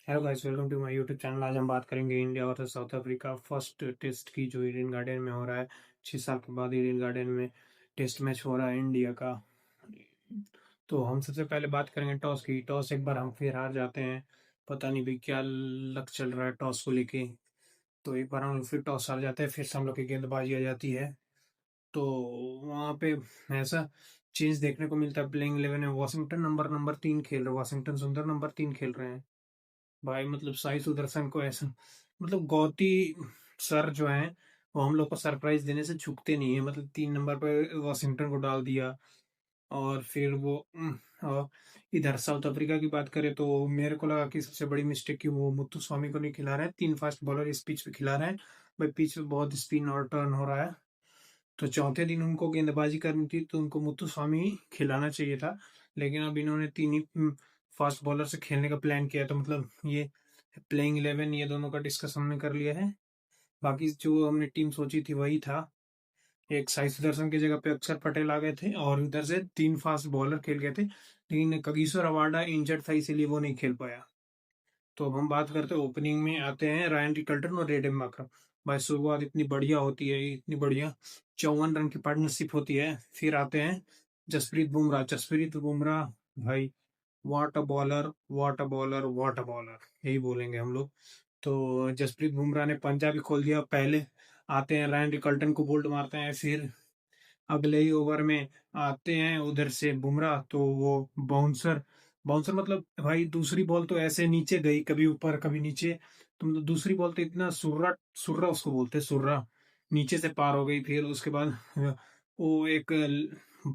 Hello guys, welcome to my YouTube channel. आज हम बात करेंगे India versus South Africa first test की, जो ईडन गार्डन में हो रहा है। 6 साल के बाद ईडन गार्डन में टेस्ट मैच हो रहा है इंडिया का। तो हम सबसे पहले बात करेंगे टॉस की। टॉस एक बार हम फिर हार जाते हैं। पता नहीं भाई क्या लक चल रहा है टॉस को लेके। तो एक बार हम लोग फिर टॉस हार जाते हैं, फिर से हम लोग की गेंदबाजी आ जाती है। तो वहाँ पे ऐसा चेंज देखने को मिलता है। प्लेइंग 11 में वॉशिंगटन नंबर नंबर 3 खेल रहे हैं। वॉशिंगटन सुंदर नंबर 3 खेल रहे हैं। भाई मतलब साई सुदर्शन को ऐसा, मतलब गौती सर जो है वो हम लोग को सरप्राइज देने से चूकते नहीं है। मतलब 3 नंबर पे वॉशिंगटन को डाल दिया। और फिर वो और इधर साउथ अफ्रीका की बात करें तो मेरे को लगा कि सबसे बड़ी मिस्टेक कि वो मुत्तु स्वामी को नहीं खिला रहे हैं। 3 फास्ट बॉलर इस पिच पे खिला रहे हैं। भाई पिच पे बहुत स्पिन और टर्न हो रहा है। तो चौथे दिन उनको गेंदबाजी करनी थी तो उनको मुत्तु स्वामी ही खिलाना चाहिए था। लेकिन अब इन्होंने 3 ही फास्ट बॉलर से खेलने का प्लान किया। तो मतलब ये प्लेइंग 11 ये दोनों का डिस्कस हमने कर लिया है। बाकी जो हमने टीम सोची थी वही था। एक साई सुदर्शन की जगह पे अक्षर पटेल आ गए थे और उधर से 3 फास्ट बॉलर खेल गए थे, लेकिन कगिसो रबाडा इंजर्ड था इसीलिए वो नहीं खेल पाया। तो अब हम बात करते हैं ओपनिंग में आते हैं रायन रिकल्टन और रेडन मार्करम। भाई शुरुआत इतनी बढ़िया होती है, इतनी बढ़िया 54 रन की पार्टनरशिप होती है। फिर आते हैं जसप्रीत बुमराह। जसप्रीत बुमराह भाई, what a bowler, what a bowler, what a bowler, यही बोलेंगे हम लोग। तो जसप्रीत बुमराह ने पंजा भी खोल दिया। पहले आते हैं रायन रिकल्टन को बोल्ड मारते हैं, फिर अगले ही ओवर में आते हैं उधर से बुमराह तो वो बाउंसर, बाउंसर मतलब भाई दूसरी बॉल तो ऐसे नीचे गई, कभी ऊपर कभी नीचे। तो मतलब दूसरी बॉल तो इतना सुर्रा, सुर्रा उसको बोलते हैं, सुर्रा नीचे से पार हो गई। फिर उसके बाद वो एक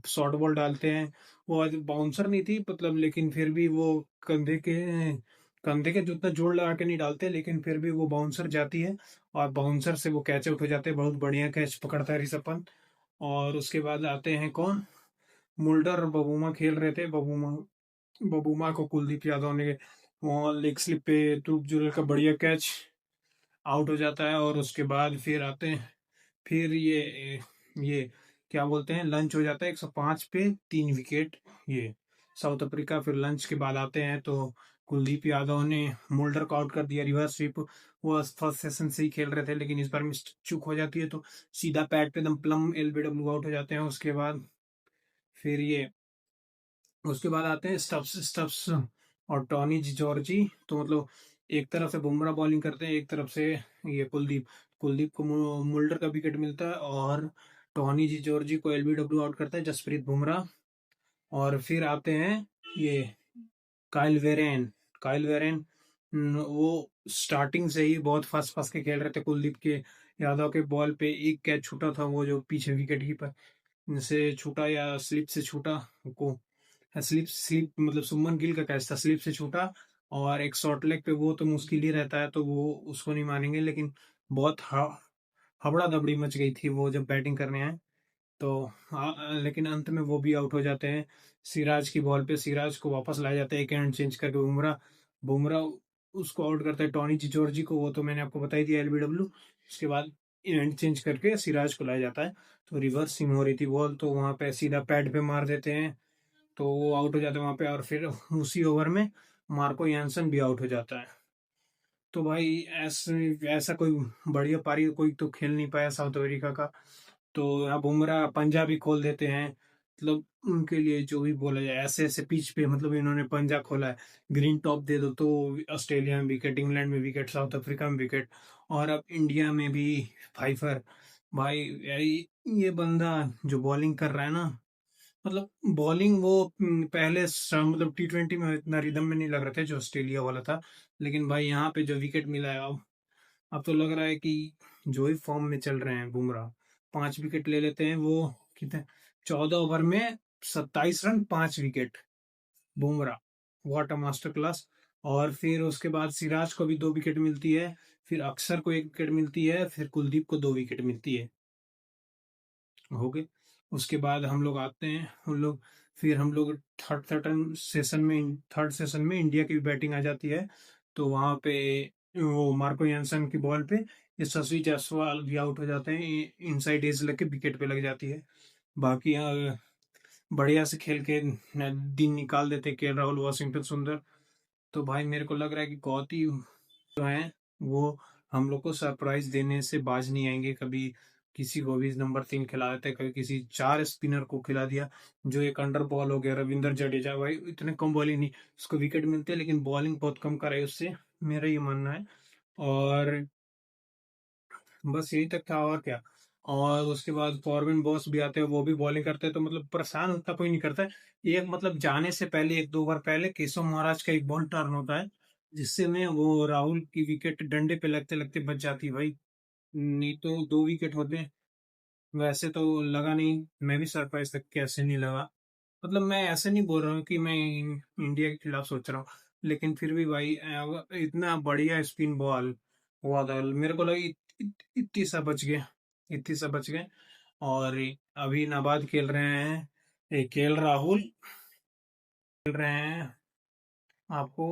शॉर्ट बॉल डालते हैं। वो आज बाउंसर नहीं थी मतलब, लेकिन फिर भी वो कंधे के जितना जोर लगा के नहीं डालते, लेकिन फिर भी वो बाउंसर जाती है। और बाउंसर से वो कैच आउट हो जाते हैं। बहुत बढ़िया कैच पकड़ता है ऋषभ पंत। और उसके बाद आते हैं कौन, मुल्डर और बबूमा खेल रहे थे। बबूमा बबूमा को कुलदीप यादव ने वहाँ लेग स्लिप पे तुप जुरल का बढ़िया कैच आउट हो जाता है। और उसके बाद फिर आते हैं, फिर ये क्या बोलते हैं, लंच हो जाता है 105 पे 3 विकेट। ये साउथ अफ्रीका फिर लंच के बाद आते हैं तो कुलदीप यादव ने मोल्डर को आउट कर दिया। रिवर्स स्वीप, वो फर्स्ट सेशन से ही खेल रहे थे लेकिन इस बार मिस चूक हो जाती है तो सीधा पैड पे एकदम प्लम एलबीडब्ल्यू आउट हो जाते हैं। उसके बाद फिर ये उसके बाद आते हैं स्टब्स स्टब्स और टॉनी जॉर्जी। तो मतलब एक तरफ से बुमराह बॉलिंग करते हैं, एक तरफ से ये कुलदीप। कुलदीप को मुल्डर का विकेट मिलता है और टॉनी जी जॉर्जी को एलबीडब्ल्यू आउट करता है जसप्रीत बुमराह। और फिर आते हैं ये काइल वेरेन। काइल वेरेन वो स्टार्टिंग से ही बहुत फंस फंस के खेल रहे थे। कुलदीप के यादव के बॉल पे एक कैच छूटा था, वो जो पीछे विकेट कीपर से छूटा या स्लिप से छूटा को, स्लिप स्लिप मतलब सुमन गिल का कैच था, स्लिप से छूटा। और एक शॉर्ट लेग पे वो तो मुश्किल ही रहता है तो वो उसको नहीं मानेंगे। लेकिन बहुत हबड़ा दबड़ी मच गई थी वो जब बैटिंग करने आए। तो लेकिन अंत में वो भी आउट हो जाते हैं। सिराज की बॉल पे सिराज को वापस लाया जाता है एक एंड चेंज करके। बुमराह बुमराह उसको आउट करता है टॉनी चिचोरजी को, वो तो मैंने आपको बता ही दिया एलबीडब्ल्यू। उसके बाद एंड चेंज करके सिराज को लाया जाता है। तो रिवर्स स्विंग हो रही थी बॉल तो वहां पे सीधा पैड पे मार देते हैं तो वो आउट हो जाता है वहां पे। और फिर उसी ओवर में मार्को यानसन भी आउट हो जाता है। तो भाई ऐसे ऐसा कोई बढ़िया पारी कोई तो खेल नहीं पाया साउथ अफ्रीका का। तो यहाँ बुमराह पंजा भी खोल देते हैं। मतलब उनके लिए जो भी बोला जाए, ऐसे ऐसे पिच पे मतलब इन्होंने पंजा खोला है। ग्रीन टॉप दे दो तो ऑस्ट्रेलिया में विकेट, इंग्लैंड में विकेट, साउथ अफ्रीका में विकेट, और अब इंडिया में भी फाइफर। भाई ये बंदा जो बॉलिंग कर रहा है ना, मतलब बॉलिंग वो पहले मतलब T20 में इतना रिदम में नहीं लग रहा था जो ऑस्ट्रेलिया वाला था। लेकिन भाई यहाँ पे जो विकेट मिला है, अब तो लग रहा है कि जो ही फॉर्म में चल रहे हैं बुमराह, 5 विकेट ले लेते हैं वो। कितने, 14 ओवर में 27 run, 5 wicket. Bumrah, what a master class. और फिर उसके बाद सिराज को भी 2 विकेट मिलती है, फिर अक्षर को 1 विकेट मिलती है, फिर कुलदीप को 2 विकेट मिलती है। हो गए। उसके बाद हम लोग आते हैं, हम लोग थर्ड सेशन में इंडिया की बैटिंग आ जाती है। तो वहां पे वो मार्को यानसन की बॉल पे यशस्वी जायसवाल भी आउट हो जाते हैं। इनसाइड एज लग के विकेट पे लग जाती है। बाकी बढ़िया से खेल के दिन निकाल देते के राहुल, वाशिंगटन सुंदर। तो भाई मेरे को लग रहा है कि गौती जो है वो हम लोग को सरप्राइज देने से बाज नहीं आएंगे। कभी किसी को भी नंबर 3 खिला देते, कभी किसी 4 स्पिनर को खिला दिया। जो एक अंडर बॉल हो गया रविंद्र जडेजा, भाई इतने कम बॉलिंग नहीं, उसको विकेट मिलते हैं लेकिन बॉलिंग बहुत कम कराई उससे, मेरा ये मानना है। और बस यही तक था और क्या। और उसके बाद फॉरविन बॉस भी आते हैं, वो भी बॉलिंग करते हैं, तो मतलब परेशान उतना कोई नहीं करता है। एक मतलब जाने से पहले 1-2 ओवर पहले केशव महाराज का एक बॉल टर्न होता है, जिससे में वो राहुल की विकेट डंडे पे लगते लगते बच जाती है भाई। नहीं तो 2 विकेट होते। वैसे तो लगा नहीं, मैं भी सरप्राइज तक कैसे नहीं लगा। मतलब मैं ऐसे नहीं बोल रहा हूँ कि मैं इंडिया के खिलाफ सोच रहा हूँ, लेकिन फिर भी भाई इतना बढ़िया स्पिन बॉल हुआ था, मेरे को लगा इतनी सा बच गए, इतनी सा बच गए। और अभी नाबाद खेल रहे हैं, केएल राहुल खेल रहे हैं आपको,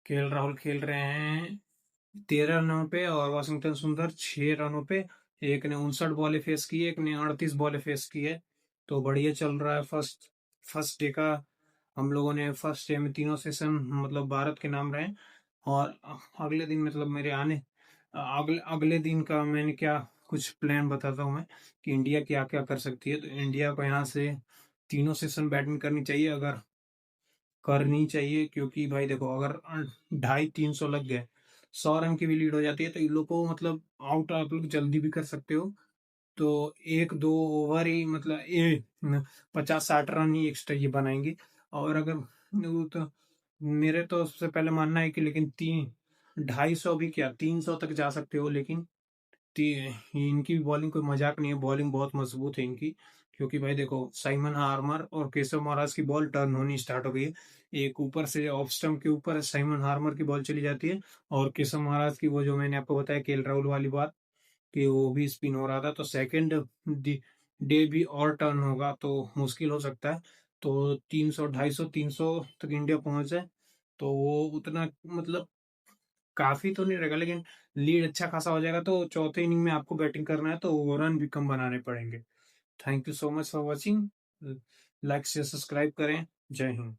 केएल राहुल खेल रहे हैं 13 रनों पे, और वाशिंगटन सुंदर 6 रनों पे। एक ने 59 बॉलें फेस की है, एक ने 38 बॉलें फेस की है। तो बढ़िया चल रहा है। फर्स्ट फर्स्ट डे का हम लोगों ने फर्स्ट डे में तीनों सेशन मतलब भारत के नाम रहे। और अगले दिन मतलब मेरे आने अगले अगले दिन का मैंने क्या कुछ प्लान बताता हूँ मैं, कि इंडिया क्या क्या कर सकती है। तो इंडिया को यहाँ से तीनों सेशन बैटिंग करनी चाहिए, अगर करनी चाहिए, क्योंकि भाई देखो अगर 250-300 लग गए, 100 रन की भी लीड हो जाती है, तो इन लोग को मतलब आउट आप लोग जल्दी भी कर सकते हो। तो 1-2 ओवर ही मतलब ये 50-60 रन ही एक्स्ट्रा ये बनाएंगे। और अगर वो तो मेरे तो सबसे पहले मानना है कि लेकिन 250 भी क्या 300 तक जा सकते हो, लेकिन इनकी भी बॉलिंग कोई मजाक नहीं है, बॉलिंग बहुत मजबूत है इनकी। क्योंकि भाई देखो साइमन हार्मर और केशव महाराज की बॉल टर्न होनी स्टार्ट हो गई है। एक ऊपर से ऑफ स्टंप के ऊपर साइमन हार्मर की बॉल चली जाती है, और केशव महाराज की वो जो मैंने आपको बताया केएल राहुल वाली बात, कि वो भी स्पिन हो रहा था, तो सेकंड डे भी और टर्न होगा तो मुश्किल हो सकता है। तो 300 250 300 तक इंडिया पहुंच जाए, तो वो उतना मतलब काफी तो नहीं रहेगा, लेकिन लीड अच्छा खासा हो जाएगा। तो चौथे इनिंग में आपको बैटिंग करना है, तो रन भी कम बनाने पड़ेंगे। Thank you so much for watching. Like share subscribe करें। जय हिंद।